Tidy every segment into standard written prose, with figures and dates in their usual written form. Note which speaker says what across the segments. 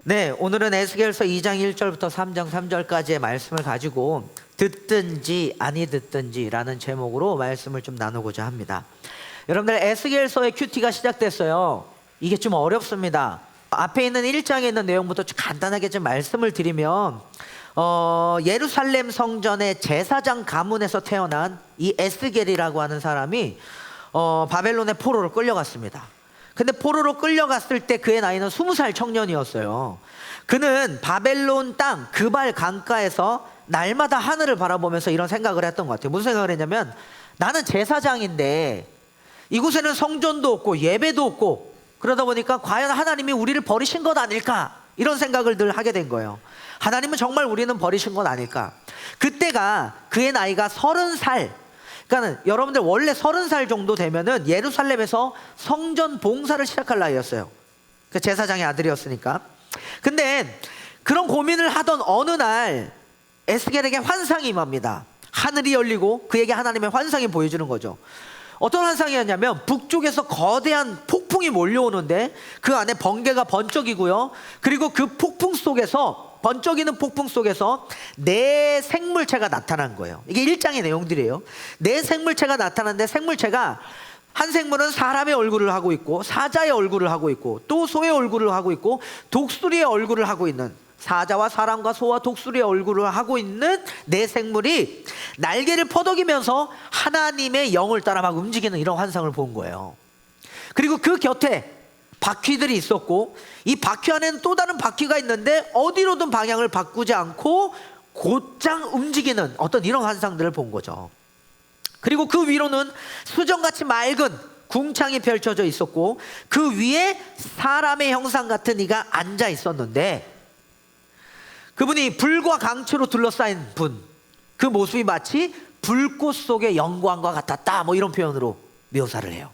Speaker 1: 네, 오늘은 에스겔서 2장 1절부터 3장 3절까지의 말씀을 가지고 듣든지 아니 듣든지라는 제목으로 말씀을 좀 나누고자 합니다. 여러분들, 에스겔서의 큐티가 시작됐어요. 이게 좀 어렵습니다. 앞에 있는 1장에 있는 내용부터 좀 간단하게 좀 말씀을 드리면 예루살렘 성전의 제사장 가문에서 태어난 이 에스겔이라고 하는 사람이 바벨론의 포로로 끌려갔습니다. 근데 포로로 끌려갔을 때 그의 나이는 20살 청년이었어요. 그는 바벨론 땅 그발 강가에서 날마다 하늘을 바라보면서 이런 생각을 했던 것 같아요. 무슨 생각을 했냐면, 나는 제사장인데 이곳에는 성전도 없고 예배도 없고, 그러다 보니까 과연 하나님이 우리를 버리신 것 아닐까, 이런 생각을 늘 하게 된 거예요. 하나님은 정말 우리는 버리신 것 아닐까. 그때가 그의 나이가 30살. 그러니까 여러분들, 원래 30살 정도 되면은 예루살렘에서 성전 봉사를 시작할 나이였어요. 그 제사장의 아들이었으니까. 근데 그런 고민을 하던 어느 날 에스겔에게 환상이 임합니다. 하늘이 열리고 그에게 하나님의 환상이 보여주는 거죠. 어떤 환상이었냐면, 북쪽에서 거대한 폭풍이 몰려오는데 그 안에 번개가 번쩍이고요, 그리고 그 폭풍 속에서, 번쩍이는 폭풍 속에서 네 생물체가 나타난 거예요. 이게 1장의 내용들이에요. 네 생물체가 나타났는데, 생물체가 한 생물은 사람의 얼굴을 하고 있고, 사자의 얼굴을 하고 있고, 또 소의 얼굴을 하고 있고, 독수리의 얼굴을 하고 있는, 사자와 사람과 소와 독수리의 얼굴을 하고 있는 네 생물이 날개를 퍼덕이면서 하나님의 영을 따라 막 움직이는 이런 환상을 본 거예요. 그리고 그 곁에 바퀴들이 있었고, 이 바퀴 안에는 또 다른 바퀴가 있는데 어디로든 방향을 바꾸지 않고 곧장 움직이는 어떤 이런 환상들을 본 거죠. 그리고 그 위로는 수정같이 맑은 궁창이 펼쳐져 있었고, 그 위에 사람의 형상 같은 이가 앉아 있었는데, 그분이 불과 강체로 둘러싸인 분, 그 모습이 마치 불꽃 속의 영광과 같았다, 뭐 이런 표현으로 묘사를 해요.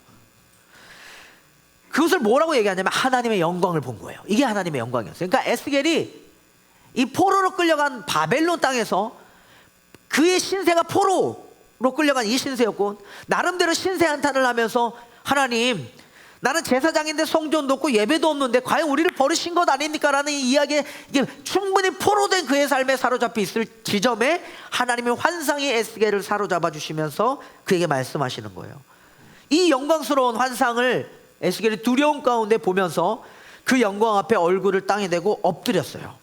Speaker 1: 그것을 뭐라고 얘기하냐면 하나님의 영광을 본 거예요. 이게 하나님의 영광이었어요. 그러니까 에스겔이 이 포로로 끌려간 바벨론 땅에서, 그의 신세가 포로로 끌려간 이 신세였고, 나름대로 신세 한탄을 하면서, 하나님, 나는 제사장인데 성전도 없고 예배도 없는데 과연 우리를 버리신 것 아닙니까? 라는 이야기에, 이게 충분히 포로된 그의 삶에 사로잡혀 있을 지점에 하나님의 환상이 에스겔을 사로잡아 주시면서 그에게 말씀하시는 거예요. 이 영광스러운 환상을 에스겔이 두려움 가운데 보면서 그 영광 앞에 얼굴을 땅에 대고 엎드렸어요.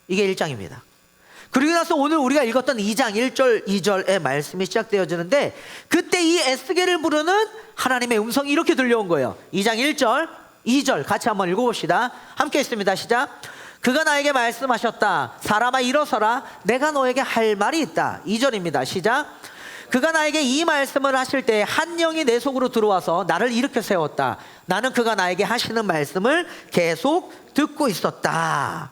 Speaker 1: 이게 1장입니다. 그리고 나서 오늘 우리가 읽었던 2장 1절 2절의 말씀이 시작되어지는데, 그때 이 에스겔을 부르는 하나님의 음성이 이렇게 들려온 거예요. 2장 1절 2절 같이 한번 읽어봅시다. 함께 있습니다. 시작. 그가 나에게 말씀하셨다. 사람아 일어서라. 내가 너에게 할 말이 있다. 2절입니다. 시작. 그가 나에게 이 말씀을 하실 때 한 영이 내 속으로 들어와서 나를 일으켜 세웠다. 나는 그가 나에게 하시는 말씀을 계속 듣고 있었다.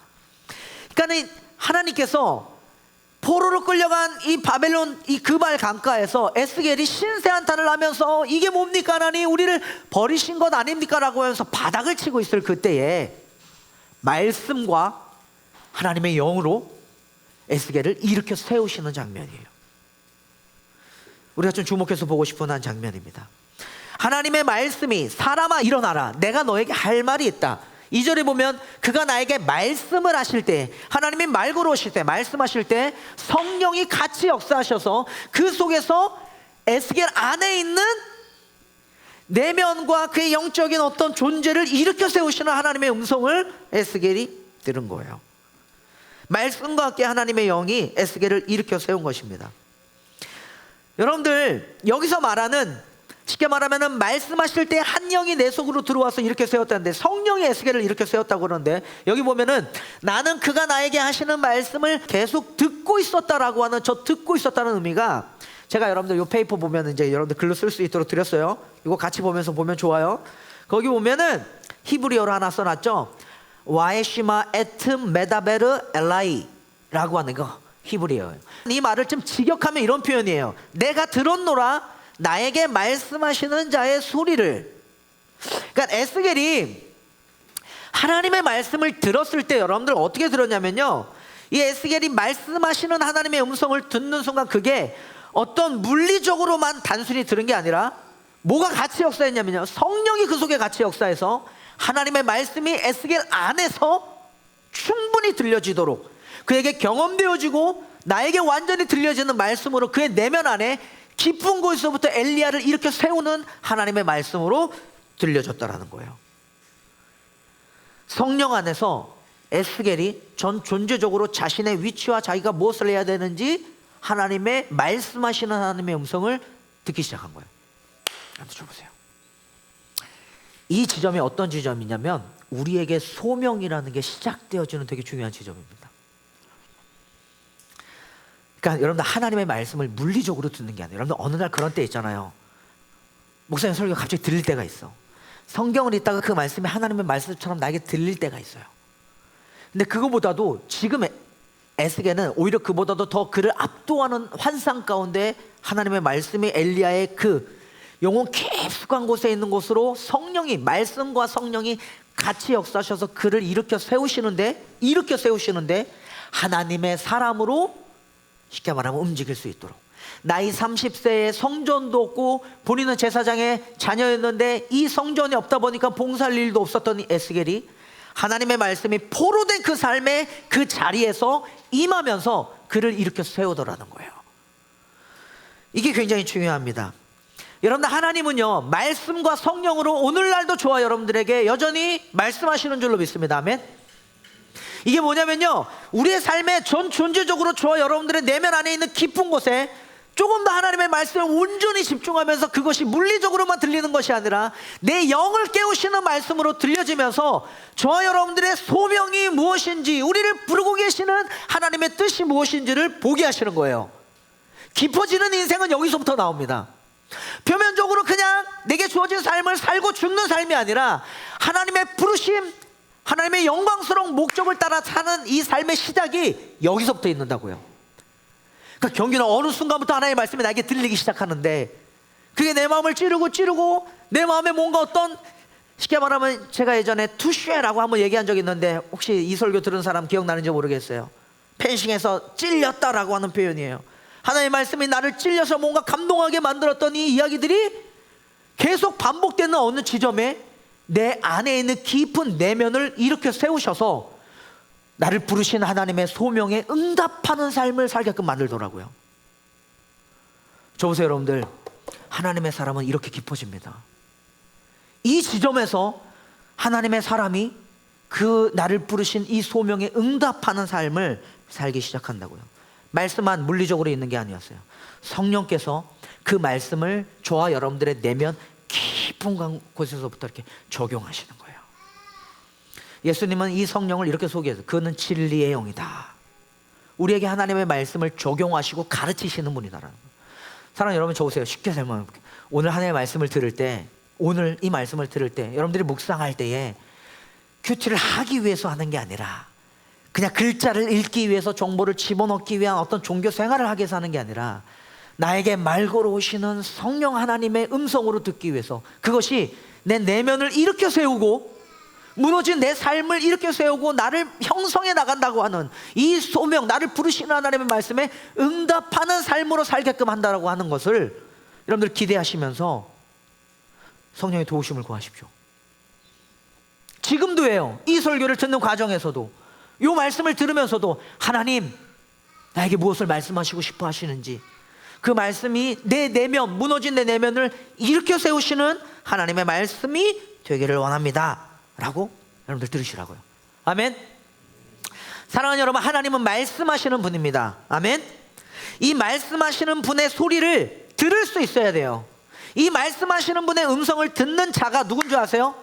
Speaker 1: 그러니까 하나님께서 포로로 끌려간 이 바벨론 이 그발 강가에서 에스겔이 신세 한탄을 하면서, 이게 뭡니까 하나님, 우리를 버리신 것 아닙니까? 라고 하면서 바닥을 치고 있을 그때에 말씀과 하나님의 영으로 에스겔을 일으켜 세우시는 장면이에요. 우리가 좀 주목해서 보고 싶은 한 장면입니다. 하나님의 말씀이, 사람아 일어나라. 내가 너에게 할 말이 있다. 2절에 보면 그가 나에게 말씀을 하실 때, 하나님이 말 걸어오실 때, 말씀하실 때 성령이 같이 역사하셔서 그 속에서 에스겔 안에 있는 내면과 그의 영적인 어떤 존재를 일으켜 세우시는 하나님의 음성을 에스겔이 들은 거예요. 말씀과 함께 하나님의 영이 에스겔을 일으켜 세운 것입니다. 여러분들, 여기서 말하는, 쉽게 말하면 말씀하실 때 한 영이 내 속으로 들어와서 이렇게 세웠다는데, 성령이 에스겔을 이렇게 세웠다고 그러는데, 여기 보면은 나는 그가 나에게 하시는 말씀을 계속 듣고 있었다라고 하는, 저 듣고 있었다는 의미가, 제가 여러분들 이 페이퍼 보면 이제 여러분들 글로 쓸 수 있도록 드렸어요. 이거 같이 보면서 보면 좋아요. 거기 보면은 히브리어로 하나 써놨죠. 와에시마 에트 메다베르 엘라이라고 하는 거 히브리어예요. 이 말을 좀 직역하면 이런 표현이에요. 내가 들었노라. 나에게 말씀하시는 자의 소리를. 그러니까 에스겔이 하나님의 말씀을 들었을 때 여러분들 어떻게 들었냐면요, 이 에스겔이 말씀하시는 하나님의 음성을 듣는 순간 그게 어떤 물리적으로만 단순히 들은 게 아니라 뭐가 같이 역사했냐면요, 성령이 그 속에 같이 역사해서 하나님의 말씀이 에스겔 안에서 완전히 들려지도록, 그에게 경험되어지고 나에게 완전히 들려지는 말씀으로 그의 내면 안에 깊은 곳에서부터 엘리야를 일으켜 세우는 하나님의 말씀으로 들려졌다라는 거예요. 성령 안에서 에스겔이 전 존재적으로 자신의 위치와 자기가 무엇을 해야 되는지 하나님의 말씀하시는 하나님의 음성을 듣기 시작한 거예요. 한번 들어보세요. 이 지점이 어떤 지점이냐면 우리에게 소명이라는 게 시작되어지는 되게 중요한 지점입니다. 그러니까 여러분들 하나님의 말씀을 물리적으로 듣는 게 아니에요. 여러분들 어느 날 그런 때 있잖아요. 목사님 설교가 갑자기 들릴 때가 있어. 성경을 읽다가 그 말씀이 하나님의 말씀처럼 나에게 들릴 때가 있어요. 근데 그거보다도 지금 에스겔은 오히려 그보다도 더 그를 압도하는 환상 가운데 하나님의 말씀이 엘리야의 그 영혼 깊숙한 곳에 있는 곳으로 성령이, 말씀과 성령이 같이 역사하셔서 그를 일으켜 세우시는데 하나님의 사람으로 쉽게 말하면 움직일 수 있도록, 나이 30세에 성전도 없고 본인은 제사장의 자녀였는데 이 성전이 없다 보니까 봉사할 일도 없었던 이 에스겔이 하나님의 말씀이 포로된 그 삶의 그 자리에서 임하면서 그를 일으켜 세우더라는 거예요. 이게 굉장히 중요합니다. 여러분들, 하나님은요 말씀과 성령으로 오늘날도 저와 여러분들에게 여전히 말씀하시는 줄로 믿습니다. 아멘. 이게 뭐냐면요, 우리의 삶에 전 존재적으로 저와 여러분들의 내면 안에 있는 깊은 곳에 조금 더 하나님의 말씀에 온전히 집중하면서 그것이 물리적으로만 들리는 것이 아니라 내 영을 깨우시는 말씀으로 들려지면서 저와 여러분들의 소명이 무엇인지, 우리를 부르고 계시는 하나님의 뜻이 무엇인지를 보게 하시는 거예요. 깊어지는 인생은 여기서부터 나옵니다. 표면적으로 그냥 내게 주어진 삶을 살고 죽는 삶이 아니라 하나님의 부르심, 하나님의 영광스러운 목적을 따라 사는 이 삶의 시작이 여기서부터 있는다고요. 그러니까 경기는 어느 순간부터 하나님의 말씀이 나에게 들리기 시작하는데 그게 내 마음을 찌르고 내 마음에 뭔가 어떤, 쉽게 말하면 제가 예전에 투쉐라고 한번 얘기한 적이 있는데 혹시 이 설교 들은 사람 기억나는지 모르겠어요. 펜싱에서 찔렸다라고 하는 표현이에요. 하나님의 말씀이 나를 찔려서 뭔가 감동하게 만들었던 이 이야기들이 계속 반복되는 어느 지점에 내 안에 있는 깊은 내면을 일으켜 세우셔서 나를 부르신 하나님의 소명에 응답하는 삶을 살게끔 만들더라고요. 저 보세요 여러분들, 하나님의 사람은 이렇게 깊어집니다. 이 지점에서 하나님의 사람이 그 나를 부르신 이 소명에 응답하는 삶을 살기 시작한다고요. 말씀만 물리적으로 있는 게 아니었어요. 성령께서 그 말씀을 저와 여러분들의 내면 깊은 곳에서부터 이렇게 적용하시는 거예요. 예수님은 이 성령을 이렇게 소개해서 그는 진리의 영이다. 우리에게 하나님의 말씀을 적용하시고 가르치시는 분이다라는 거예요. 사랑하는 여러분, 저 보세요. 쉽게 설명해볼게요. 오늘 하나님의 말씀을 들을 때, 오늘 이 말씀을 들을 때 여러분들이 묵상할 때에 큐티를 하기 위해서 하는 게 아니라 그냥 글자를 읽기 위해서 정보를 집어넣기 위한 어떤 종교 생활을 하기 위해서 하는 게 아니라 나에게 말 걸어오시는 성령 하나님의 음성으로 듣기 위해서, 그것이 내 내면을 일으켜 세우고 무너진 내 삶을 일으켜 세우고 나를 형성해 나간다고 하는 이 소명, 나를 부르시는 하나님의 말씀에 응답하는 삶으로 살게끔 한다고 하는 것을 여러분들 기대하시면서 성령의 도우심을 구하십시오. 지금도 해요. 이 설교를 듣는 과정에서도, 이 말씀을 들으면서도 하나님 나에게 무엇을 말씀하시고 싶어 하시는지, 그 말씀이 내 내면, 무너진 내 내면을 일으켜 세우시는 하나님의 말씀이 되기를 원합니다 라고 여러분들 들으시라고요. 아멘. 사랑하는 여러분, 하나님은 말씀하시는 분입니다. 아멘. 이 말씀하시는 분의 소리를 들을 수 있어야 돼요. 이 말씀하시는 분의 음성을 듣는 자가 누군 줄 아세요?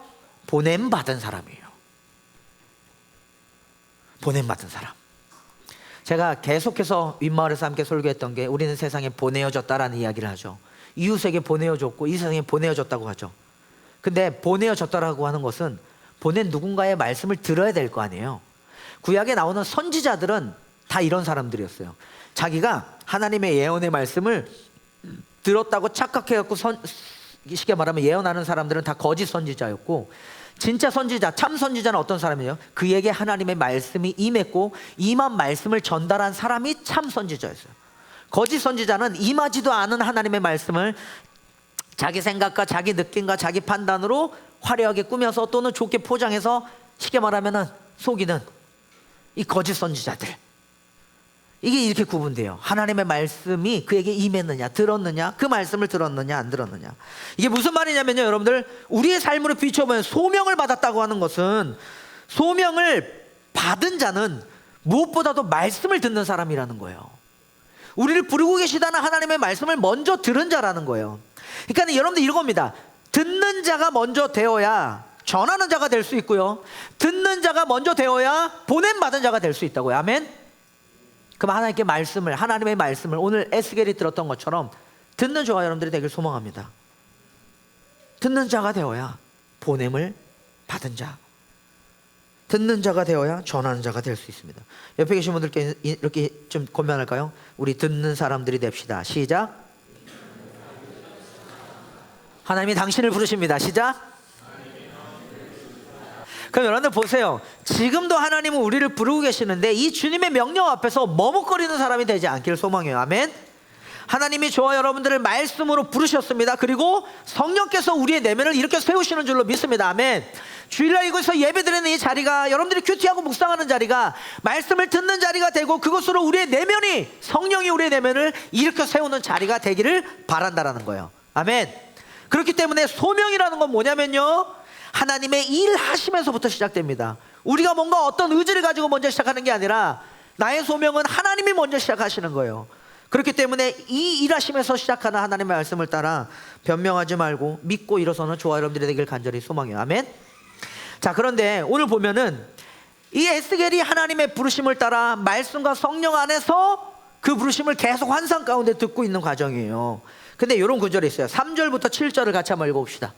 Speaker 1: 보냄받은 사람이에요. 보냄받은 사람. 제가 계속해서 윗마을에서 함께 설교했던 게, 우리는 세상에 보내어졌다라는 이야기를 하죠. 이웃에게 보내어졌고 이 세상에 보내어졌다고 하죠. 근데 보내어졌다라고 하는 것은 보낸 누군가의 말씀을 들어야 될 거 아니에요. 구약에 나오는 선지자들은 다 이런 사람들이었어요. 자기가 하나님의 예언의 말씀을 들었다고 착각해갖고 쉽게 말하면 예언하는 사람들은 다 거짓 선지자였고, 진짜 선지자, 참 선지자는 어떤 사람이에요? 그에게 하나님의 말씀이 임했고 임한 말씀을 전달한 사람이 참 선지자였어요. 거짓 선지자는 임하지도 않은 하나님의 말씀을 자기 생각과 자기 느낌과 자기 판단으로 화려하게 꾸며서 또는 좋게 포장해서 쉽게 말하면 속이는 이 거짓 선지자들. 이게 이렇게 구분돼요. 하나님의 말씀이 그에게 임했느냐, 들었느냐, 그 말씀을 들었느냐, 안 들었느냐. 이게 무슨 말이냐면요, 여러분들, 우리의 삶으로 비춰보면 소명을 받았다고 하는 것은, 소명을 받은 자는 무엇보다도 말씀을 듣는 사람이라는 거예요. 우리를 부르고 계시다는 하나님의 말씀을 먼저 들은 자라는 거예요. 그러니까 여러분들 이겁니다. 듣는 자가 먼저 되어야 전하는 자가 될 수 있고요, 듣는 자가 먼저 되어야 보냄받은 자가 될 수 있다고요. 아멘. 그럼 하나님께 말씀을, 하나님의 말씀을 오늘 에스겔이 들었던 것처럼 듣는 저와 여러분들이 되길 소망합니다. 듣는 자가 되어야 보냄을 받은 자, 듣는 자가 되어야 전하는 자가 될 수 있습니다. 옆에 계신 분들께 이렇게 좀 권면할까요? 우리 듣는 사람들이 됩시다. 시작. 하나님이 당신을 부르십니다. 시작. 그럼 여러분들 보세요. 지금도 하나님은 우리를 부르고 계시는데 이 주님의 명령 앞에서 머뭇거리는 사람이 되지 않기를 소망해요. 아멘. 하나님이 저와 여러분들을 말씀으로 부르셨습니다. 그리고 성령께서 우리의 내면을 이렇게 세우시는 줄로 믿습니다. 아멘. 주일날 이곳에서 예배드리는 이 자리가, 여러분들이 큐티하고 묵상하는 자리가 말씀을 듣는 자리가 되고, 그것으로 우리의 내면이, 성령이 우리의 내면을 일으켜 세우는 자리가 되기를 바란다라는 거예요. 아멘. 그렇기 때문에 소명이라는 건 뭐냐면요, 하나님의 일하시면서부터 시작됩니다. 우리가 뭔가 어떤 의지를 가지고 먼저 시작하는 게 아니라 나의 소명은 하나님이 먼저 시작하시는 거예요. 그렇기 때문에 이 일하시면서 시작하는 하나님의 말씀을 따라 변명하지 말고 믿고 일어서는 저와 여러분들이 되길 간절히 소망해요. 아멘. 자, 그런데 오늘 보면은 이 에스겔이 하나님의 부르심을 따라 말씀과 성령 안에서 그 부르심을 계속 환상 가운데 듣고 있는 과정이에요. 근데 이런 구절이 있어요. 3절부터 7절을 같이 한번 읽어봅시다.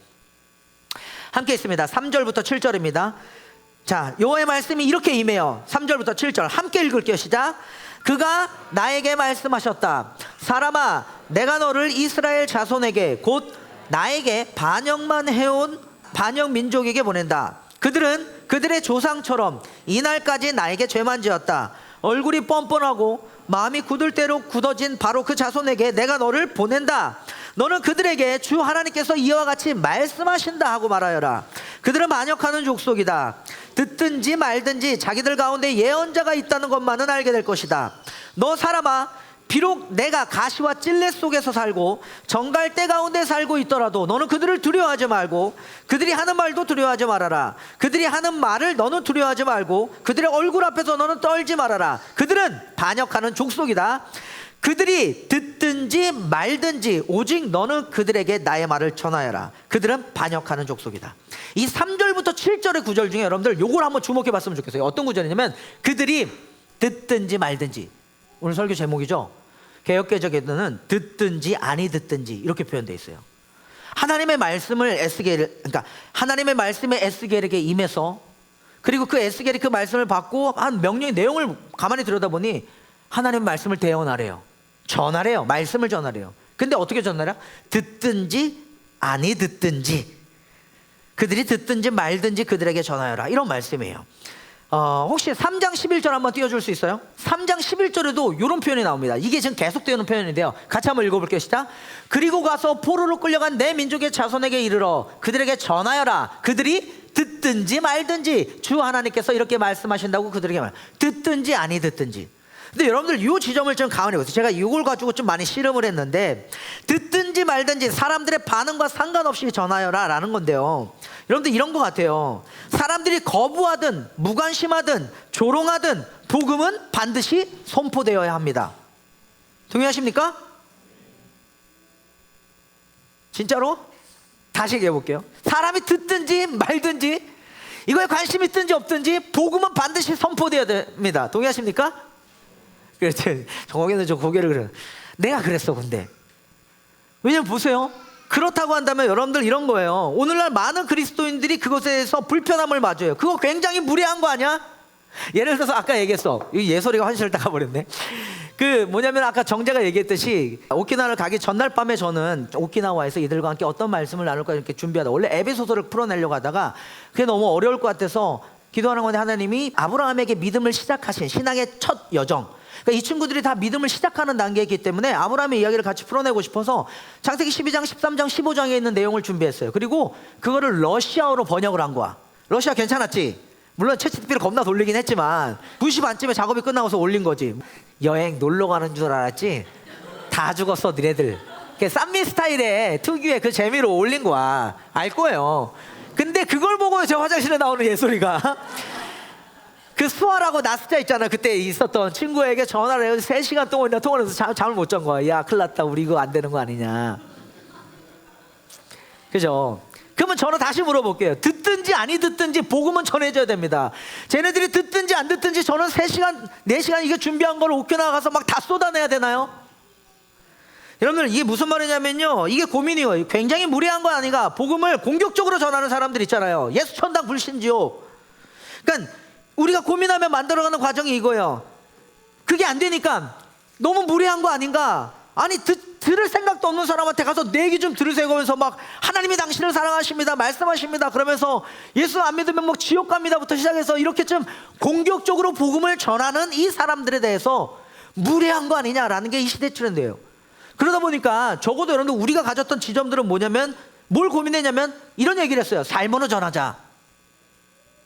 Speaker 1: 함께 있습니다. 3절부터 7절입니다. 자, 여호와의 말씀이 이렇게 임해요. 3절부터 7절 함께 읽을게요. 시작. 그가 나에게 말씀하셨다. 사람아, 내가 너를 이스라엘 자손에게, 곧 나에게 반역만 해온 반역 민족에게 보낸다. 그들은 그들의 조상처럼 이날까지 나에게 죄만 지었다. 얼굴이 뻔뻔하고 마음이 굳을 대로 굳어진 바로 그 자손에게 내가 너를 보낸다. 너는 그들에게 주 하나님께서 이와 같이 말씀하신다 하고 말하여라. 그들은 반역하는 족속이다. 듣든지 말든지 자기들 가운데 예언자가 있다는 것만은 알게 될 것이다. 너 사람아, 비록 내가 가시와 찔레 속에서 살고 정갈대 가운데 살고 있더라도 너는 그들을 두려워하지 말고 그들이 하는 말도 두려워하지 말아라. 그들이 하는 말을 너는 두려워하지 말고 그들의 얼굴 앞에서 너는 떨지 말아라. 그들은 반역하는 족속이다. 그들이 듣든지 말든지 오직 너는 그들에게 나의 말을 전하여라. 그들은 반역하는 족속이다. 이 3절부터 7절의 구절 중에 여러분들 요걸 한번 주목해 봤으면 좋겠어요. 어떤 구절이냐면 그들이 듣든지 말든지, 오늘 설교 제목이죠. 개역개정에는 듣든지 아니 듣든지 이렇게 표현되어 있어요. 하나님의 말씀을 그러니까 하나님의 말씀에 에스겔에게 임해서, 그리고 그 에스겔이 그 말씀을 받고 한 명령의 내용을 가만히 들여다보니 하나님의 말씀을 대언하래요. 전하래요. 말씀을 전하래요. 근데 어떻게 전하랴? 듣든지 아니 듣든지, 그들이 듣든지 말든지 그들에게 전하여라, 이런 말씀이에요. 혹시 3장 11절 한번 띄워줄 수 있어요? 3장 11절에도 이런 표현이 나옵니다. 이게 지금 계속되는 표현인데요. 같이 한번 읽어볼게요. 시작. 그리고 가서 포로로 끌려간 내 민족의 자손에게 이르러 그들에게 전하여라. 그들이 듣든지 말든지 주 하나님께서 이렇게 말씀하신다고 그들에게 말. 듣든지 아니 듣든지. 근데 여러분들 이 지점을 좀 가만히 보세요. 제가 이걸 가지고 좀 많이 실험을 했는데, 듣든지 말든지 사람들의 반응과 상관없이 전하여라 라는 건데요, 여러분들 이런 것 같아요. 사람들이 거부하든 무관심하든 조롱하든 복음은 반드시 선포되어야 합니다. 동의하십니까? 진짜로? 다시 얘기해 볼게요. 사람이 듣든지 말든지, 이거에 관심이 있든지 없든지 복음은 반드시 선포되어야 됩니다. 동의하십니까? 그렇지. 거기는 저 고개를 그래. 내가 그랬어. 근데 왜냐면 보세요. 그렇다고 한다면 여러분들 이런 거예요. 오늘날 많은 그리스도인들이 그것에 대해서 불편함을 맞아요. 그거 굉장히 무례한 거 아니야? 예를 들어서 아까 얘기했어. 이 예솔이가 환시를 따가버렸네. 그 뭐냐면 아까 정재가 얘기했듯이 오키나와를 가기 전날 밤에 저는 오키나와에서 이들과 함께 어떤 말씀을 나눌까 이렇게 준비하다, 원래 에베소서를 풀어내려고 하다가 그게 너무 어려울 것 같아서 기도하는 건데, 하나님이 아브라함에게 믿음을 시작하신 신앙의 첫 여정, 그러니까 이 친구들이 다 믿음을 시작하는 단계이기 때문에 아브라함의 이야기를 같이 풀어내고 싶어서 창세기 12장, 13장, 15장에 있는 내용을 준비했어요. 그리고 그거를 러시아어로 번역을 한 거야. 러시아 괜찮았지? 물론 챗GPT를 겁나 돌리긴 했지만 2시 반쯤에 작업이 끝나고서 올린 거지. 여행 놀러 가는 줄 알았지 다 죽었어 니네들. 쌈미 스타일의 특유의 그 재미로 올린 거야. 알 거예요. 근데 그걸 보고 저 화장실에 나오는 예솔이가 그 수아라고 나스자 있잖아. 그때 있었던 친구에게 전화를 해서 3시간 동안 통화를 해서 잠을 못 잔 거야. 야 큰일 났다 우리 이거 안 되는 거 아니냐. 그죠? 그러면 저는 다시 물어볼게요. 듣든지 아니 듣든지 복음은 전해져야 됩니다. 쟤네들이 듣든지 안 듣든지 저는 3시간 4시간 이게 준비한 걸 옥교 나가서 막 다 쏟아내야 되나요? 여러분들 이게 무슨 말이냐면요, 이게 고민이에요. 굉장히 무리한 거 아닌가. 복음을 공격적으로 전하는 사람들 있잖아요. 예수 천당 불신지요. 그러니까 우리가 고민하며 만들어가는 과정이 이거예요. 그게 안 되니까 너무 무리한 거 아닌가. 아니 들을 생각도 없는 사람한테 가서 내 얘기 좀 들으세요 하면서 막 하나님이 당신을 사랑하십니다 말씀하십니다 그러면서 예수 안 믿으면 뭐 지옥 갑니다부터 시작해서 이렇게 좀 공격적으로 복음을 전하는 이 사람들에 대해서 무례한 거 아니냐라는 게 이 시대 트렌드예요. 그러다 보니까 적어도 여러분들 우리가 가졌던 지점들은 뭐냐면, 뭘 고민했냐면 이런 얘기를 했어요. 삶으로 전하자.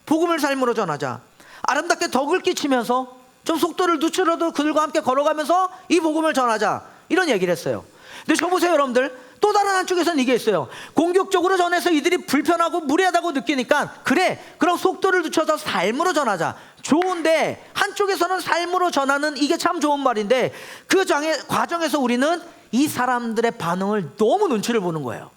Speaker 1: 복음을 삶으로 전하자. 아름답게 덕을 끼치면서 좀 속도를 늦추려도 그들과 함께 걸어가면서 이 복음을 전하자. 이런 얘기를 했어요. 근데 저 보세요 여러분들, 또 다른 한쪽에서는 이게 있어요. 공격적으로 전해서 이들이 불편하고 무례하다고 느끼니까 그래 그럼 속도를 늦춰서 삶으로 전하자. 좋은데 한쪽에서는 삶으로 전하는 이게 참 좋은 말인데 그 과정에서 우리는 이 사람들의 반응을 너무 눈치를 보는 거예요.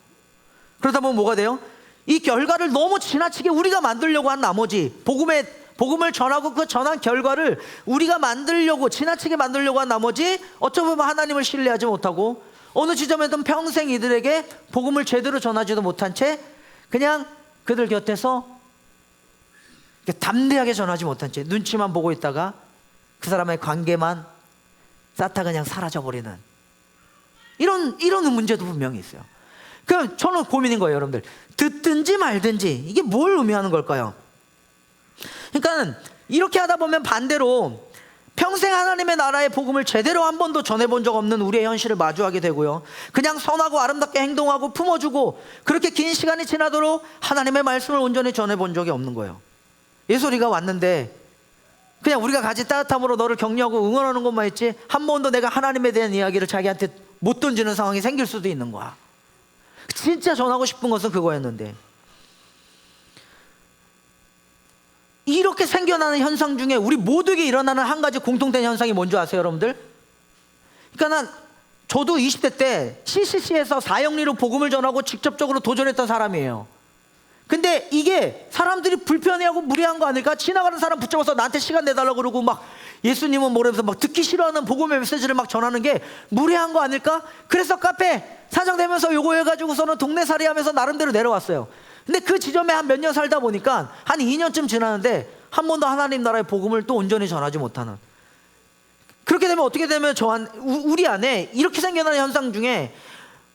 Speaker 1: 그러다 보면 뭐가 돼요? 이 결과를 너무 지나치게 우리가 만들려고 한 나머지 복음을 전하고 그 전한 결과를 우리가 만들려고 지나치게 만들려고 한 나머지 어쩌면 하나님을 신뢰하지 못하고 어느 지점에든 평생 이들에게 복음을 제대로 전하지도 못한 채 그냥 그들 곁에서 담대하게 전하지 못한 채 눈치만 보고 있다가 그 사람의 관계만 쌓다 그냥 사라져버리는 이런 문제도 분명히 있어요. 그럼 저는 고민인 거예요 여러분들. 듣든지 말든지 이게 뭘 의미하는 걸까요? 그러니까 이렇게 하다 보면 반대로 평생 하나님의 나라의 복음을 제대로 한 번도 전해본 적 없는 우리의 현실을 마주하게 되고요, 그냥 선하고 아름답게 행동하고 품어주고 그렇게 긴 시간이 지나도록 하나님의 말씀을 온전히 전해본 적이 없는 거예요. 예솔이가 왔는데 그냥 우리가 가진 따뜻함으로 너를 격려하고 응원하는 것만 했지 한 번도 내가 하나님에 대한 이야기를 자기한테 못 던지는 상황이 생길 수도 있는 거야. 진짜 전하고 싶은 것은 그거였는데. 이렇게 생겨나는 현상 중에 우리 모두에게 일어나는 한 가지 공통된 현상이 뭔지 아세요 여러분들? 그러니까 저도 20대 때 CCC에서 사형리로 복음을 전하고 직접적으로 도전했던 사람이에요. 근데 이게 사람들이 불편해하고 무례한 거 아닐까? 지나가는 사람 붙잡아서 나한테 시간 내달라고 그러고 막 예수님은 뭐라면서 막 듣기 싫어하는 복음의 메시지를 막 전하는 게 무례한 거 아닐까? 그래서 카페 사장되면서 요거 해가지고서는 동네살이 하면서 나름대로 내려왔어요. 근데 그 지점에 한 몇 년 살다 보니까 한 2년쯤 지나는데 한 번도 하나님 나라의 복음을 또 온전히 전하지 못하는, 그렇게 되면 어떻게 되면 우리 안에 이렇게 생겨나는 현상 중에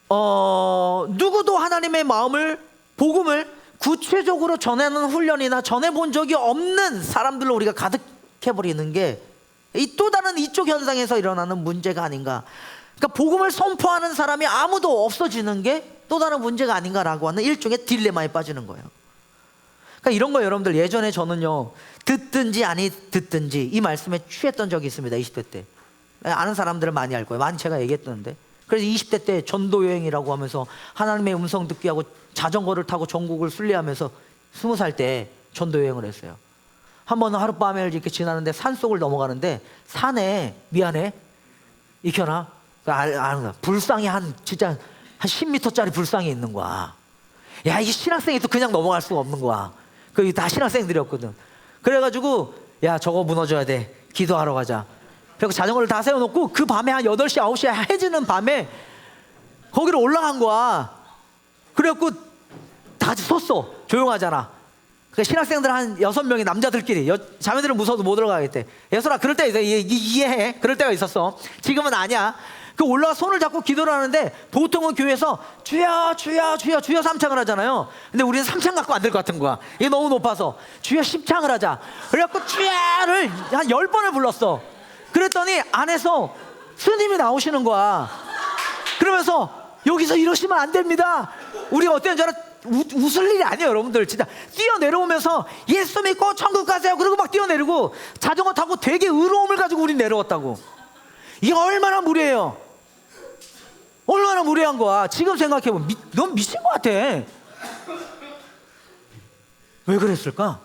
Speaker 1: 누구도 하나님의 마음을 복음을 구체적으로 전하는 훈련이나 전해본 적이 없는 사람들로 우리가 가득해버리는 게 이 또 다른 이쪽 현상에서 일어나는 문제가 아닌가. 그러니까 복음을 선포하는 사람이 아무도 없어지는 게 또 다른 문제가 아닌가라고 하는 일종의 딜레마에 빠지는 거예요. 그러니까 이런 거 여러분들, 예전에 저는요 듣든지 아니 듣든지 이 말씀에 취했던 적이 있습니다. 20대 때. 아는 사람들은 많이 알 거예요. 많이 제가 얘기했던데. 그래서 20대 때 전도 여행이라고 하면서 하나님의 음성 듣기 하고 자전거를 타고 전국을 순례하면서 20살 때 전도 여행을 했어요. 한 번은 하룻밤을 이렇게 지나는데 산속을 넘어가는데 산에, 미안해 익혀나 불상이 진짜 한 10m짜리 불상이 있는 거야. 야, 이게 신학생이 또 그냥 넘어갈 수가 없는 거야. 그게 다 신학생들이었거든. 그래가지고 야, 저거 무너져야 돼, 기도하러 가자. 그리고 자전거를 다 세워놓고 그 밤에 한 8시 9시에 해지는 밤에 거기로 올라간 거야. 그래갖고 다 섰어. 조용하잖아. 그 신학생들 한 6명이 남자들끼리, 자매들은 무서워도 못 들어가겠대. 예솔아, 그럴 때가 있어. 이해해. 그럴 때가 있었어. 지금은 아니야. 그 올라가 손을 잡고 기도를 하는데 보통은 교회에서 주여 주여 주여 주여 3창을 하잖아요. 근데 우리는 3창 갖고 안 될 것 같은 거야. 이게 너무 높아서 주여 10창을 하자. 그래갖고 주여를 한 10번을 불렀어. 그랬더니 안에서 스님이 나오시는 거야. 그러면서 여기서 이러시면 안 됩니다. 우리가 어땠는 줄 알아? 웃을 일이 아니에요, 여러분들. 진짜 뛰어내려오면서 예수 믿고 천국 가세요. 그러고 막 뛰어내리고 자전거 타고 되게 의로움을 가지고 우린 내려왔다고. 이게 얼마나 무례해요. 얼마나 무례한 거야. 지금 생각해보면 넌 미친 것 같아. 왜 그랬을까?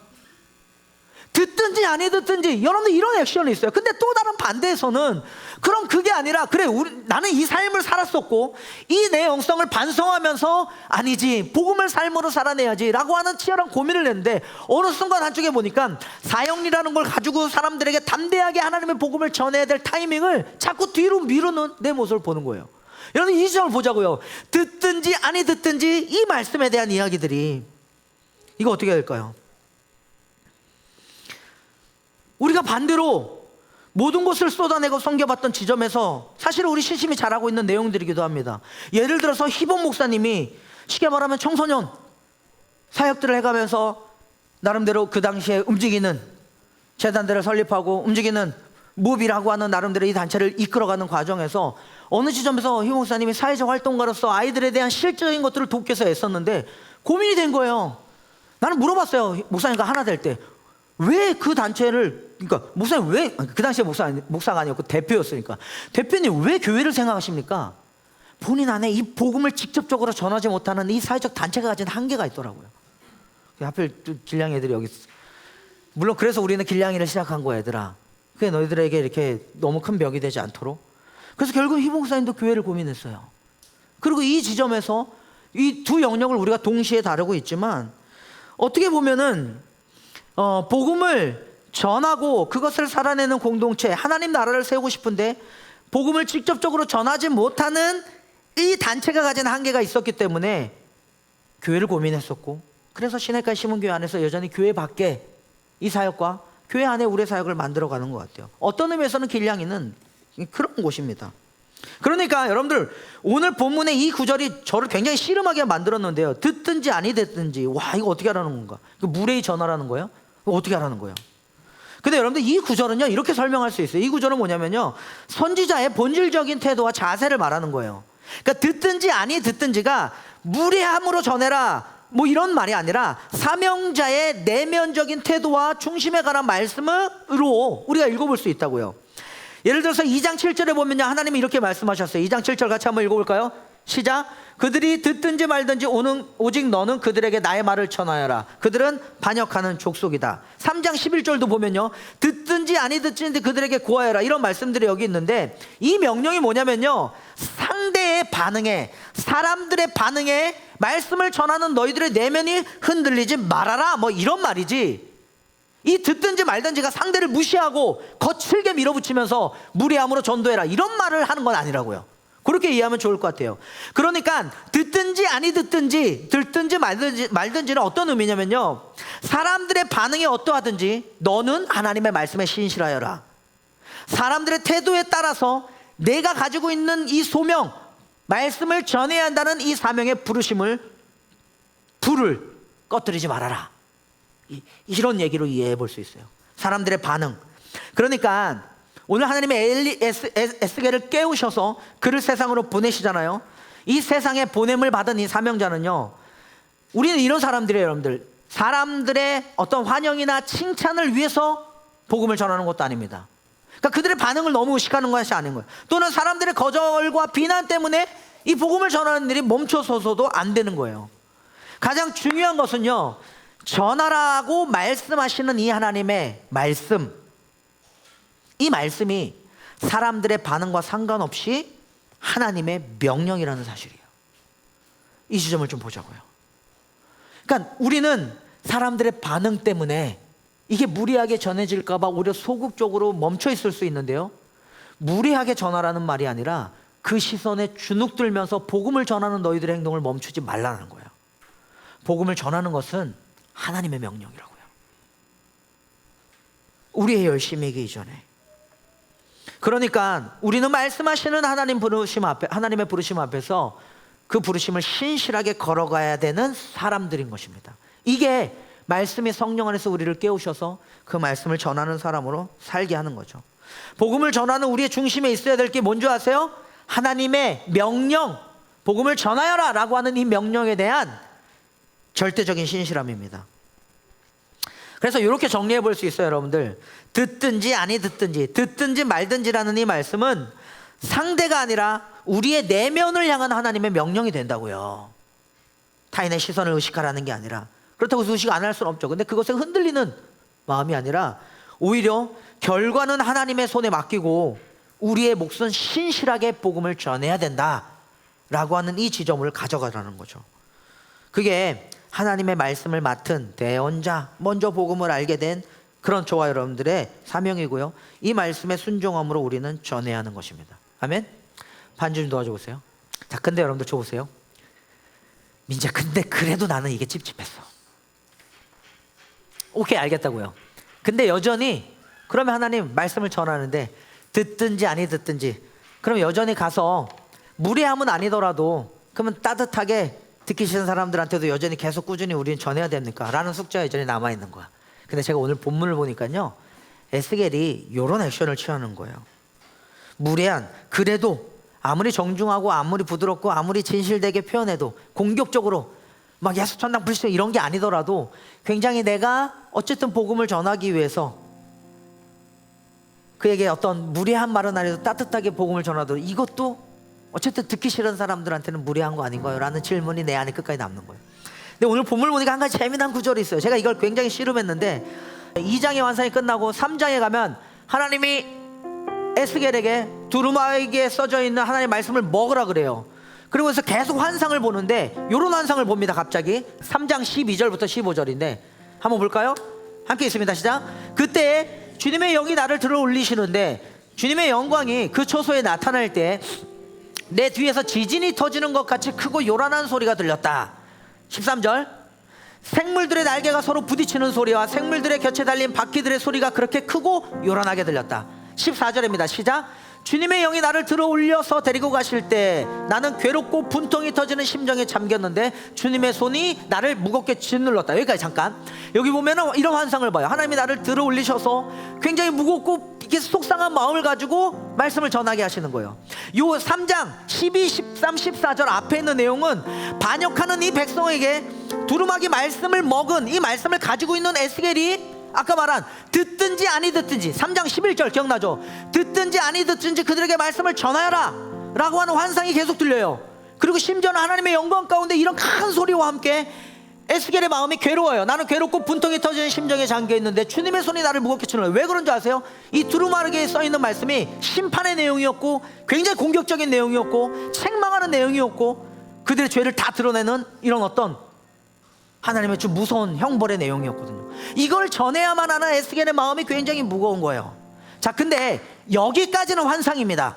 Speaker 1: 듣든지 아니 듣든지 여러분들 이런 액션이 있어요. 근데 또 다른 반대에서는 그럼 그게 아니라 그래 나는 이 삶을 살았었고 이 내 영성을 반성하면서 아니지 복음을 삶으로 살아내야지 라고 하는 치열한 고민을 했는데 어느 순간 한쪽에 보니까 사형리라는 걸 가지고 사람들에게 담대하게 하나님의 복음을 전해야 될 타이밍을 자꾸 뒤로 미루는 내 모습을 보는 거예요. 여러분 이 시점을 보자고요. 듣든지 아니 듣든지 이 말씀에 대한 이야기들이 이거 어떻게 될까요? 우리가 반대로 모든 것을 쏟아내고 섬겨봤던 지점에서 사실 우리 신심이 잘하고 있는 내용들이기도 합니다. 예를 들어서 희범 목사님이 쉽게 말하면 청소년 사역들을 해가면서 나름대로 그 당시에 움직이는 재단들을 설립하고 움직이는 무비라고 하는 나름대로 이 단체를 이끌어가는 과정에서 어느 지점에서 희범 목사님이 사회적 활동가로서 아이들에 대한 실질적인 것들을 돕기 위해서 애썼는데 고민이 된 거예요. 나는 물어봤어요. 목사님과 하나 될 때 왜 그 단체를, 그러니까 목사님 왜 그 당시에 목사가 아니었고 대표였으니까 대표님 왜 교회를 생각하십니까? 본인 안에 이 복음을 직접적으로 전하지 못하는 이 사회적 단체가 가진 한계가 있더라고요. 하필 길냥이 애들이 여기 있어. 물론 그래서 우리는 길냥이를 시작한 거야, 얘들아. 그게 너희들에게 이렇게 너무 큰 벽이 되지 않도록. 그래서 결국 희봉 목사님도 교회를 고민했어요. 그리고 이 지점에서 이 두 영역을 우리가 동시에 다루고 있지만 어떻게 보면은 복음을 전하고 그것을 살아내는 공동체, 하나님 나라를 세우고 싶은데 복음을 직접적으로 전하지 못하는 이 단체가 가진 한계가 있었기 때문에 교회를 고민했었고, 그래서 시내가 시문교회 안에서 여전히 교회 밖에 이 사역과 교회 안에 우리의 사역을 만들어가는 것 같아요. 어떤 의미에서는 길냥이는 그런 곳입니다. 그러니까 여러분들 오늘 본문의 이 구절이 저를 굉장히 씨름하게 만들었는데요. 듣든지 아니 듣든지, 와 이거 어떻게 하라는 건가? 이거 무례히 전하라는 거예요? 이거 어떻게 하라는 거예요? 근데 여러분들 이 구절은요 이렇게 설명할 수 있어요. 이 구절은 뭐냐면요, 선지자의 본질적인 태도와 자세를 말하는 거예요. 그러니까 듣든지 아니 듣든지가 무례함으로 전해라 뭐 이런 말이 아니라 사명자의 내면적인 태도와 중심에 관한 말씀으로 우리가 읽어볼 수 있다고요. 예를 들어서 2장 7절에 보면요, 하나님이 이렇게 말씀하셨어요. 2장 7절 같이 한번 읽어볼까요? 시작. 그들이 듣든지 말든지 오직 너는 그들에게 나의 말을 전하여라. 그들은 반역하는 족속이다. 3장 11절도 보면요, 듣든지 아니 듣든지 그들에게 고하여라, 이런 말씀들이 여기 있는데 이 명령이 뭐냐면요, 상대의 반응에, 사람들의 반응에 말씀을 전하는 너희들의 내면이 흔들리지 말아라 뭐 이런 말이지, 이 듣든지 말든지가 상대를 무시하고 거칠게 밀어붙이면서 무례함으로 전도해라 이런 말을 하는 건 아니라고요. 그렇게 이해하면 좋을 것 같아요. 그러니까 듣든지 아니 듣든지 말든지는 어떤 의미냐면요, 사람들의 반응이 어떠하든지 너는 하나님의 말씀에 신실하여라. 사람들의 태도에 따라서 내가 가지고 있는 이 소명, 말씀을 전해야 한다는 이 사명의 부르심을, 불을 꺼뜨리지 말아라. 이런 얘기로 이해해 볼 수 있어요. 사람들의 반응. 그러니까 오늘 하나님의 에스겔을 깨우셔서 그를 세상으로 보내시잖아요. 이 세상에 보냄을 받은 이 사명자는요, 우리는 이런 사람들이에요, 여러분들. 사람들의 어떤 환영이나 칭찬을 위해서 복음을 전하는 것도 아닙니다. 그러니까 그들의 반응을 너무 의식하는 것이 아닌 거예요. 또는 사람들의 거절과 비난 때문에 이 복음을 전하는 일이 멈춰서서도 안 되는 거예요. 가장 중요한 것은요, 전하라고 말씀하시는 이 하나님의 말씀, 이 말씀이 사람들의 반응과 상관없이 하나님의 명령이라는 사실이에요. 이 지점을 좀 보자고요. 그러니까 우리는 사람들의 반응 때문에 이게 무리하게 전해질까 봐 오히려 소극적으로 멈춰 있을 수 있는데요, 무리하게 전하라는 말이 아니라 그 시선에 주눅들면서 복음을 전하는 너희들의 행동을 멈추지 말라는 거예요. 복음을 전하는 것은 하나님의 명령이라고요. 우리의 열심이기 이전에. 그러니까 우리는 말씀하시는 하나님의 부르심 앞에서 그 부르심을 신실하게 걸어가야 되는 사람들인 것입니다. 이게 말씀이 성령 안에서 우리를 깨우셔서 그 말씀을 전하는 사람으로 살게 하는 거죠. 복음을 전하는 우리의 중심에 있어야 될 게 뭔지 아세요? 하나님의 명령, 복음을 전하여라 라고 하는 이 명령에 대한 절대적인 신실함입니다. 그래서 이렇게 정리해 볼 수 있어요, 여러분들. 듣든지 아니 듣든지 말든지라는 이 말씀은 상대가 아니라 우리의 내면을 향한 하나님의 명령이 된다고요. 타인의 시선을 의식하라는 게 아니라. 그렇다고 해서 의식 안 할 수는 없죠. 근데 그것에 흔들리는 마음이 아니라 오히려 결과는 하나님의 손에 맡기고 우리의 몫은 신실하게 복음을 전해야 된다라고 하는 이 지점을 가져가라는 거죠. 그게 하나님의 말씀을 맡은 대언자, 먼저 복음을 알게 된 그런 저와 여러분들의 사명이고요. 이 말씀에 순종함으로 우리는 전해야 하는 것입니다. 아멘. 반주 좀 도와줘 보세요. 자, 근데 여러분들 저 보세요. 민지야, 근데 그래도 나는 이게 찝찝했어. 오케이, 알겠다고요. 근데 여전히 그러면 하나님 말씀을 전하는데 듣든지 아니 듣든지, 그럼 여전히 가서 무례함은 아니더라도 그러면 따뜻하게 듣기 싫은 사람들한테도 여전히 계속 꾸준히 우리는 전해야 됩니까? 라는 숙제가 여전히 남아있는 거야. 근데 제가 오늘 본문을 보니까요, 에스겔이 이런 액션을 취하는 거예요. 무례한, 그래도 아무리 정중하고 아무리 부드럽고 아무리 진실되게 표현해도 공격적으로 막 예수천당 불신 이런 게 아니더라도 굉장히 내가 어쨌든 복음을 전하기 위해서 그에게 어떤 무례한 말은 아니어도 따뜻하게 복음을 전하도 이것도 어쨌든 듣기 싫은 사람들한테는 무례한 거 아닌가요? 라는 질문이 내 안에 끝까지 남는 거예요. 근데 오늘 본문을 보니까 한 가지 재미난 구절이 있어요. 제가 이걸 굉장히 씨름했는데 2장의 완성이 끝나고 3장에 가면 하나님이 에스겔에게 두루마기에 써져 있는 하나님의 말씀을 먹으라 그래요. 그러면서 계속 환상을 보는데 이런 환상을 봅니다. 갑자기 3장 12절부터 15절인데 한번 볼까요? 함께 있습니다. 시작. 그때 주님의 영이 나를 들어 올리시는데 주님의 영광이 그 초소에 나타날 때 내 뒤에서 지진이 터지는 것 같이 크고 요란한 소리가 들렸다. 13절. 생물들의 날개가 서로 부딪히는 소리와 생물들의 곁에 달린 바퀴들의 소리가 그렇게 크고 요란하게 들렸다. 14절입니다. 시작. 주님의 영이 나를 들어 올려서 데리고 가실 때 나는 괴롭고 분통이 터지는 심정에 잠겼는데 주님의 손이 나를 무겁게 짓눌렀다. 여기까지 잠깐. 여기 보면은 이런 환상을 봐요. 하나님이 나를 들어 올리셔서 굉장히 무겁고 이게 속상한 마음을 가지고 말씀을 전하게 하시는 거예요. 요 3장 12, 13, 14절 앞에 있는 내용은 반역하는 이 백성에게 두루마기 말씀을 먹은 이 말씀을 가지고 있는 에스겔이 아까 말한 듣든지 아니 듣든지 3장 11절 기억나죠? 듣든지 아니 듣든지 그들에게 말씀을 전하여라 라고 하는 환상이 계속 들려요. 그리고 심지어는 하나님의 영광 가운데 이런 큰 소리와 함께 에스겔의 마음이 괴로워요. 나는 괴롭고 분통이 터지는 심정에 잠겨있는데 주님의 손이 나를 무겁게 치는 거예요. 왜 그런 줄 아세요? 이 두루마기에 써있는 말씀이 심판의 내용이었고 굉장히 공격적인 내용이었고 책망하는 내용이었고 그들의 죄를 다 드러내는 이런 어떤 하나님의 좀 무서운 형벌의 내용이었거든요. 이걸 전해야만 하는 에스겔의 마음이 굉장히 무거운 거예요. 자, 근데 여기까지는 환상입니다.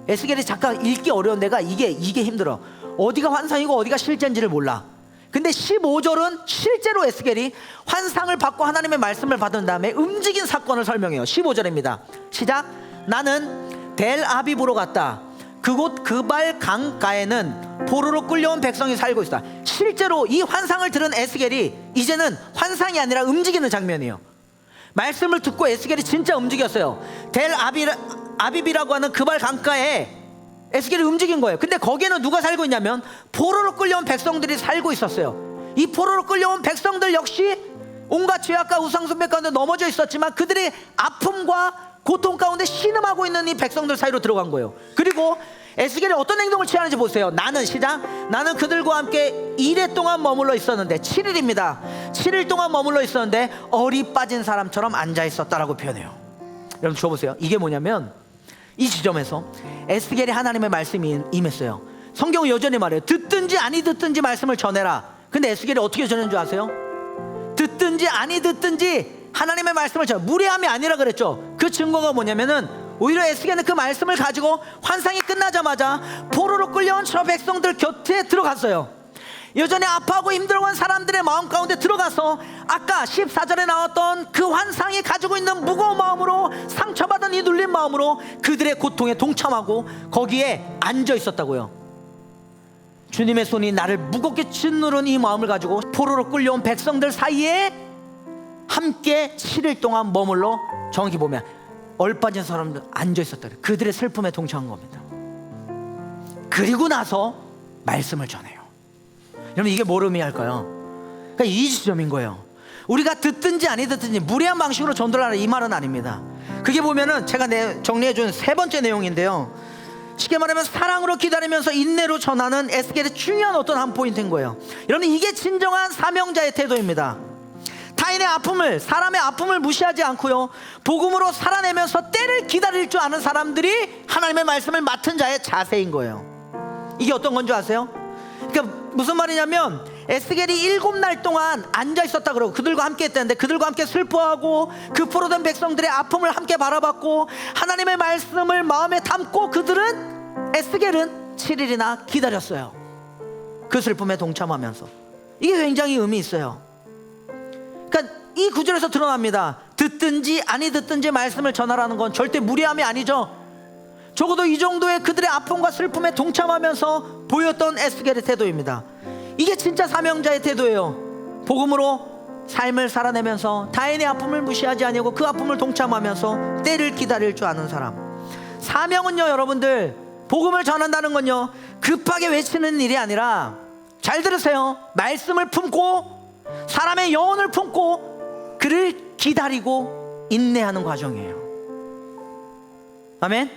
Speaker 1: 에스겔이 잠깐 읽기 어려운 데가 이게 힘들어. 어디가 환상이고 어디가 실제인지를 몰라. 근데 15절은 실제로 에스겔이 환상을 받고 하나님의 말씀을 받은 다음에 움직인 사건을 설명해요. 15절입니다. 시작. 나는 델 아비브로 갔다. 그곳 그발 강가에는 포로로 끌려온 백성이 살고 있다. 실제로 이 환상을 들은 에스겔이 이제는 환상이 아니라 움직이는 장면이에요. 말씀을 듣고 에스겔이 진짜 움직였어요. 델 아비비라고 하는 그발 강가에 에스겔이 움직인 거예요. 근데 거기에는 누가 살고 있냐면 포로로 끌려온 백성들이 살고 있었어요. 이 포로로 끌려온 백성들 역시 온갖 죄악과 우상숭배 가운데 넘어져 있었지만 그들의 아픔과 고통 가운데 신음하고 있는 이 백성들 사이로 들어간 거예요. 그리고 에스겔이 어떤 행동을 취하는지 보세요. 나는 시작. 나는 그들과 함께 1일 동안 머물러 있었는데 7일입니다. 7일 동안 머물러 있었는데 얼이 빠진 사람처럼 앉아 있었다라고 표현해요. 여러분 줘보세요. 이게 뭐냐면 이 지점에서 에스겔이 하나님의 말씀이 임했어요. 성경은 여전히 말해요. 듣든지 아니 듣든지 말씀을 전해라. 근데 에스겔이 어떻게 전하는 줄 아세요? 듣든지 아니 듣든지 하나님의 말씀을 전해. 무례함이 아니라 그랬죠. 그 증거가 뭐냐면은 오히려 에스겔은 그 말씀을 가지고 환상이 끝나자마자 포로로 끌려온 저 백성들 곁에 들어갔어요. 여전히 아파하고 힘들어간 사람들의 마음 가운데 들어가서 아까 14절에 나왔던 그 환상이 가지고 있는 무거운 마음으로 상처받은 이 눌린 마음으로 그들의 고통에 동참하고 거기에 앉아 있었다고요. 주님의 손이 나를 무겁게 짓누른 이 마음을 가지고 포로로 끌려온 백성들 사이에 함께 7일 동안 머물러 정확히 보면 얼빠진 사람들 앉아 있었다. 그들의 슬픔에 동참한 겁니다. 그리고 나서 말씀을 전해요. 여러분 이게 뭘 의미할까요?
Speaker 2: 그러니까 이 지점인 거예요. 우리가 듣든지 아니 듣든지 무례한 방식으로 전도를 하라 이 말은 아닙니다. 그게 보면은 제가 정리해 준 세 번째 내용인데요, 쉽게 말하면 사랑으로 기다리면서 인내로 전하는 에스겔의 중요한 어떤 한 포인트인 거예요. 여러분, 이게 진정한 사명자의 태도입니다. 타인의 아픔을, 사람의 아픔을 무시하지 않고요, 복음으로 살아내면서 때를 기다릴 줄 아는 사람들이 하나님의 말씀을 맡은 자의 자세인 거예요. 이게 어떤 건 줄 아세요? 그러니까 무슨 말이냐면, 에스겔이 7날 동안 앉아 있었다 그러고 그들과 함께 했다는데, 그들과 함께 슬퍼하고 그 포로된 백성들의 아픔을 함께 바라봤고 하나님의 말씀을 마음에 담고 에스겔은 7일이나 기다렸어요. 그 슬픔에 동참하면서. 이게 굉장히 의미 있어요. 그러니까 이 구절에서 드러납니다. 듣든지 아니 듣든지 말씀을 전하라는 건 절대 무리함이 아니죠. 적어도 이 정도의 그들의 아픔과 슬픔에 동참하면서 보였던 에스겔의 태도입니다. 이게 진짜 사명자의 태도예요. 복음으로 삶을 살아내면서 타인의 아픔을 무시하지 아니하고 그 아픔을 동참하면서 때를 기다릴 줄 아는 사람. 사명은요, 여러분들, 복음을 전한다는 건요, 급하게 외치는 일이 아니라, 잘 들으세요, 말씀을 품고 사람의 영혼을 품고 그를 기다리고 인내하는 과정이에요. 아멘.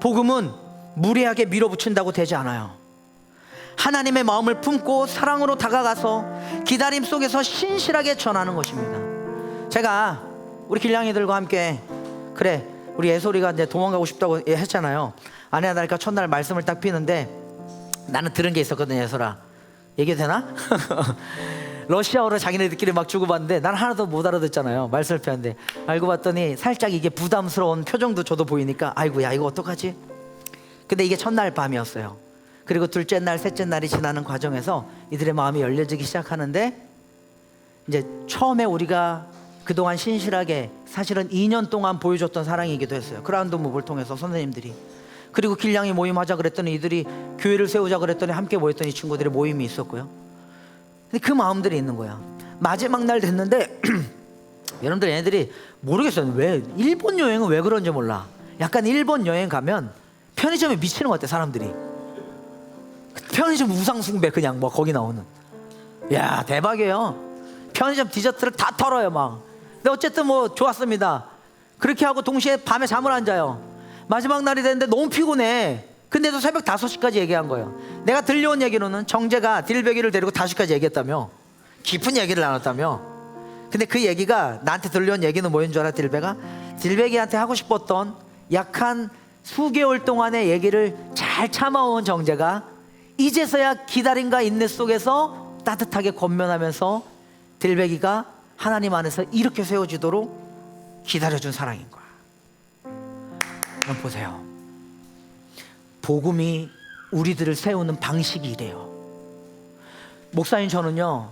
Speaker 2: 복음은 무리하게 밀어붙인다고 되지 않아요. 하나님의 마음을 품고 사랑으로 다가가서 기다림 속에서 신실하게 전하는 것입니다. 제가 우리 길냥이들과 함께, 그래, 우리 애소리가 이제 도망가고 싶다고 했잖아요. 아내가 나니까 첫날 말씀을 딱 피는데 나는 들은 게 있었거든요. 애소라, 얘기해도 되나? 러시아어로 자기네들끼리 막 주고받는데 난 하나도 못 알아듣잖아요. 말씀을 피하는데 알고 봤더니 살짝 이게 부담스러운 표정도 저도 보이니까, 아이고 야 이거 어떡하지? 근데 이게 첫날 밤이었어요. 그리고 둘째 날, 셋째 날이 지나는 과정에서 이들의 마음이 열려지기 시작하는데, 이제 처음에 우리가 그동안 신실하게 사실은 2년 동안 보여줬던 사랑이기도 했어요. 그라운드 무브를 통해서 선생님들이. 그리고 길냥이 모임하자 그랬더니 이들이 교회를 세우자 그랬더니 함께 모였던 이 친구들의 모임이 있었고요. 근데 그 마음들이 있는 거야. 마지막 날 됐는데 여러분들, 얘네들이 모르겠어요. 왜 일본 여행은 왜 그런지 몰라. 약간 일본 여행 가면 편의점에 미치는 것 같아, 사람들이. 편의점 우상숭배, 그냥 뭐 거기 나오는. 야, 대박이에요. 편의점 디저트를 다 털어요 막. 근데 어쨌든 뭐 좋았습니다. 그렇게 하고 동시에 밤에 잠을 안 자요. 마지막 날이 됐는데 너무 피곤해. 근데도 새벽 5시까지 얘기한 거예요. 내가 들려온 얘기로는 정재가 딜베기를 데리고 5시까지 얘기했다며, 깊은 얘기를 나눴다며. 근데 그 얘기가, 나한테 들려온 얘기는 뭐인 줄 알아? 딜베기한테 하고 싶었던 약한 수개월 동안의 얘기를 잘 참아온 정재가 이제서야 기다림과 인내 속에서 따뜻하게 권면하면서 딜베기가 하나님 안에서 이렇게 세워지도록 기다려준 사랑인 거야. 그럼 보세요. 복음이 우리들을 세우는 방식이 이래요. 목사님, 저는요,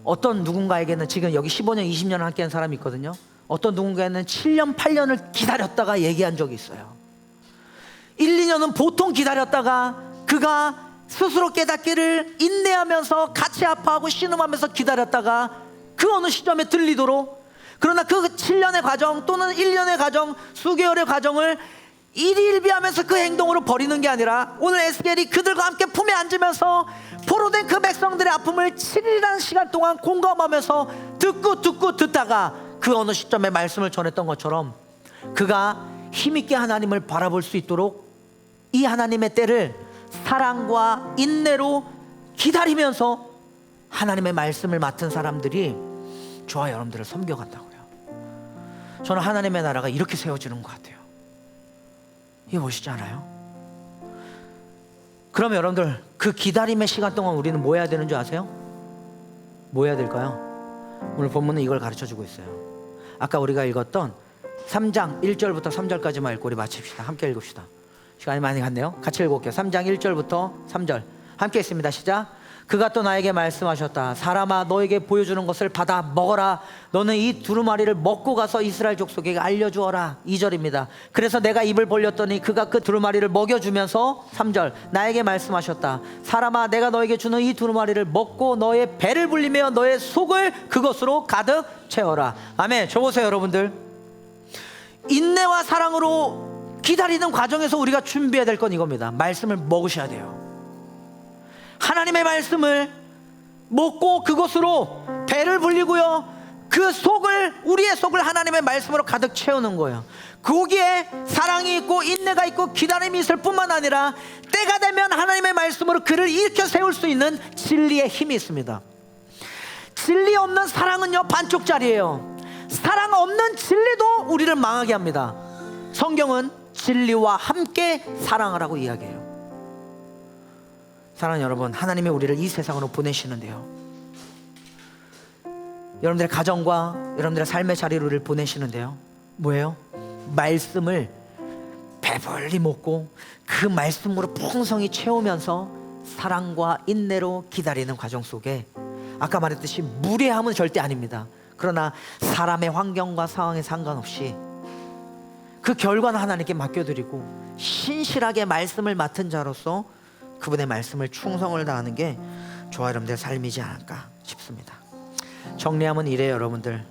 Speaker 2: 어떤 누군가에게는, 지금 여기 15년 20년 함께 한 사람이 있거든요. 어떤 누군가에는 7년 8년을 기다렸다가 얘기한 적이 있어요. 1, 2년은 보통 기다렸다가 그가 스스로 깨닫기를 인내하면서 같이 아파하고 신음하면서 기다렸다가 그 어느 시점에 들리도록, 그러나 그 7년의 과정 또는 1년의 과정, 수개월의 과정을 일희일비하면서 그 행동으로 버리는 게 아니라, 오늘 에스겔이 그들과 함께 품에 앉으면서 포로된 그 백성들의 아픔을 7일이라는 시간 동안 공감하면서 듣다가 그 어느 시점에 말씀을 전했던 것처럼 그가 힘있게 하나님을 바라볼 수 있도록 이 하나님의 때를 사랑과 인내로 기다리면서 하나님의 말씀을 맡은 사람들이 저와 여러분들을 섬겨간다고요. 저는 하나님의 나라가 이렇게 세워지는 것 같아요. 이게 멋있지 않아요? 그러면 여러분들, 그 기다림의 시간 동안 우리는 뭐 해야 되는 줄 아세요? 뭐 해야 될까요? 오늘 본문은 이걸 가르쳐주고 있어요. 아까 우리가 읽었던 3장 1절부터 3절까지만 읽고 우리 마칩시다. 함께 읽읍시다. 시간이 많이 갔네요. 같이 읽어볼게요. 3장 1절부터 3절 함께 읽습니다. 시작. 그가 또 나에게 말씀하셨다. 사람아, 너에게 보여주는 것을 받아 먹어라. 너는 이 두루마리를 먹고 가서 이스라엘 족속에게 알려주어라. 2절입니다. 그래서 내가 입을 벌렸더니 그가 그 두루마리를 먹여주면서 3절 나에게 말씀하셨다. 사람아, 내가 너에게 주는 이 두루마리를 먹고 너의 배를 불리며 너의 속을 그것으로 가득 채워라. 아멘. 저 보세요, 여러분들. 인내와 사랑으로 기다리는 과정에서 우리가 준비해야 될 건 이겁니다. 말씀을 먹으셔야 돼요. 하나님의 말씀을 먹고 그것으로 배를 불리고요, 그 속을, 우리의 속을 하나님의 말씀으로 가득 채우는 거예요. 거기에 사랑이 있고 인내가 있고 기다림이 있을 뿐만 아니라 때가 되면 하나님의 말씀으로 그를 일으켜 세울 수 있는 진리의 힘이 있습니다. 진리 없는 사랑은요, 반쪽짜리예요. 사랑 없는 진리도 우리를 망하게 합니다. 성경은 진리와 함께 사랑하라고 이야기해요. 사랑하는 여러분, 하나님이 우리를 이 세상으로 보내시는데요, 여러분들의 가정과 여러분들의 삶의 자리로 우리를 보내시는데요, 뭐예요? 말씀을 배불리 먹고 그 말씀으로 풍성히 채우면서 사랑과 인내로 기다리는 과정 속에, 아까 말했듯이 무례함은 절대 아닙니다. 그러나 사람의 환경과 상황에 상관없이 그 결과는 하나님께 맡겨드리고 신실하게 말씀을 맡은 자로서 그분의 말씀을 충성을 다하는 게 저와 여러분들의 삶이지 않을까 싶습니다. 정리하면 이래요, 여러분들.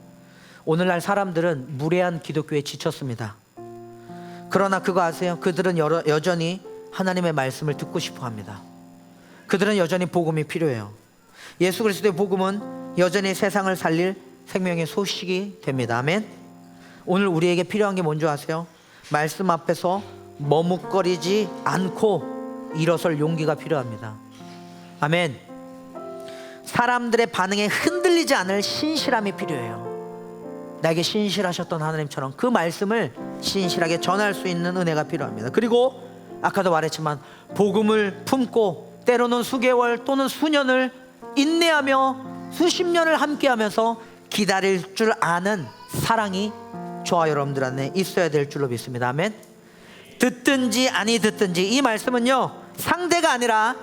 Speaker 2: 오늘날 사람들은 무례한 기독교에 지쳤습니다. 그러나 그거 아세요? 그들은 여전히 하나님의 말씀을 듣고 싶어 합니다. 그들은 여전히 복음이 필요해요. 예수 그리스도의 복음은 여전히 세상을 살릴 생명의 소식이 됩니다. 아멘. 오늘 우리에게 필요한 게 뭔지 아세요? 말씀 앞에서 머뭇거리지 않고 일어설 용기가 필요합니다. 아멘. 사람들의 반응에 흔들리지 않을 신실함이 필요해요. 나에게 신실하셨던 하나님처럼 그 말씀을 신실하게 전할 수 있는 은혜가 필요합니다. 그리고 아까도 말했지만 복음을 품고 때로는 수개월 또는 수년을 인내하며 수십 년을 함께하면서 기다릴 줄 아는 사랑이 저와 여러분들 안에 있어야 될 줄로 믿습니다. 아멘. 듣든지 아니 듣든지, 이 말씀은요, 상대가 아니라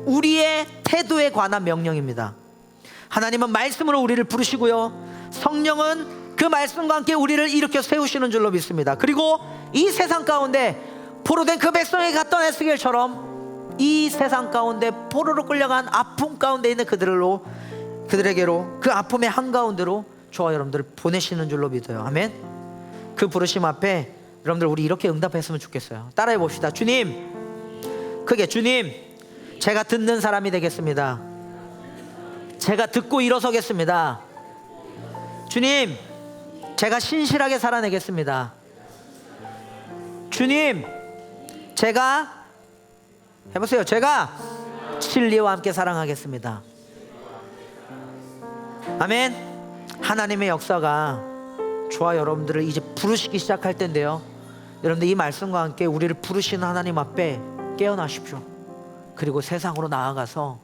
Speaker 2: 우리의 태도에 관한 명령입니다. 하나님은 말씀으로 우리를 부르시고요, 성령은 그 말씀과 함께 우리를 일으켜 세우시는 줄로 믿습니다. 그리고 이 세상 가운데 포로된 그 백성에게 갔던 에스겔처럼 이 세상 가운데 포로로 끌려간 아픔 가운데 있는 그들에게로 그 아픔의 한가운데로 저와 여러분들을 보내시는 줄로 믿어요. 아멘. 그 부르심 앞에 여러분들 우리 이렇게 응답했으면 좋겠어요. 따라해 봅시다. 주님, 크게, 주님, 제가 듣는 사람이 되겠습니다. 제가 듣고 일어서겠습니다. 주님, 제가 신실하게 살아내겠습니다. 주님, 제가 해보세요. 제가 진리와 함께 사랑하겠습니다. 아멘. 하나님의 역사가 저와 여러분들을 이제 부르시기 시작할 텐데요, 여러분들 이 말씀과 함께 우리를 부르시는 하나님 앞에 깨어나십시오. 그리고 세상으로 나아가서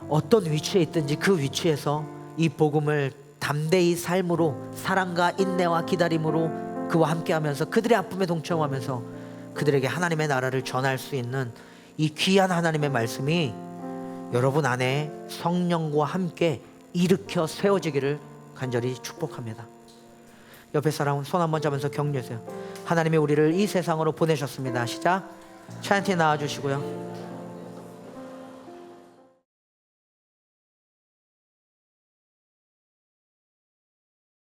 Speaker 2: 어떤 위치에 있든지 그 위치에서 이 복음을 담대히 삶으로, 사랑과 인내와 기다림으로 그와 함께하면서 그들의 아픔에 동참하면서 그들에게 하나님의 나라를 전할 수 있는 이 귀한 하나님의 말씀이 여러분 안에 성령과 함께 일으켜 세워지기를 간절히 축복합니다. 옆에 사람 손 한번 잡으면서 격려하세요. 하나님이 우리를 이 세상으로 보내셨습니다. 시작. 찬양팀 나와주시고요.